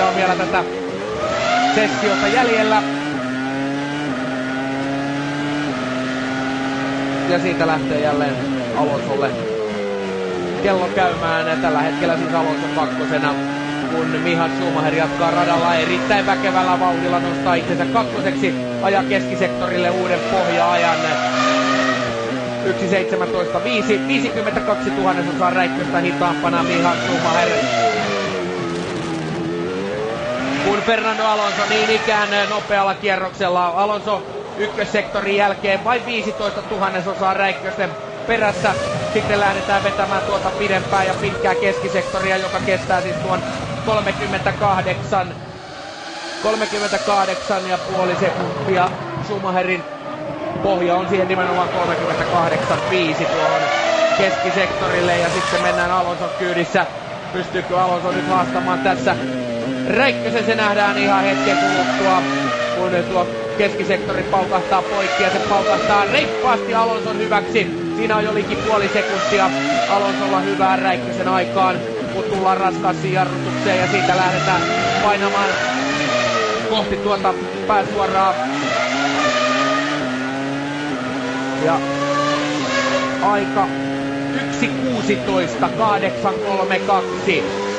minuuttia on vielä tätä sessiota jäljellä. Ja siitä lähtee jälleen Alonsolle kello käymään. Tällä hetkellä siis Alonso kakkosena, kun Michael Schumacher jatkaa radalla erittäin väkevällä vauhdilla, nostaa itsensä kakkoseksi, ajaa keskisektorille uuden pohja-ajan 1.17.5, 52 tuhannesosaa Räikköstä hitaampana Michael Schumacher. Kun Fernando Alonso niin ikään nopealla kierroksella, Alonso ykkössektorin jälkeen vain 15 tuhannesosaa Räikkösten perässä. Sitten lähdetään vetämään tuota pidempää ja pitkää keskisektoria, joka kestää siis tuon 38,5 sekuntia. Schumacherin pohja on siihen nimenomaan 38,5 tuohon keskisektorille, ja sitten mennään Alonson kyydissä. Pystyykö Alonso nyt haastamaan tässä Räikkösen? Se nähdään ihan hetken kuluttua, kun tuo keskisektori paukahtaa poikki, ja se paukahtaa reippaasti Alonson hyväksi. Siinä on jo liki puoli sekuntia Alonsolla hyvää Räikkösen aikaan, kun tullaan raskaasti jarrutukseen, ja siitä lähdetään painamaan kohti tuota pääsuoraa. Ja aika 1.16.832.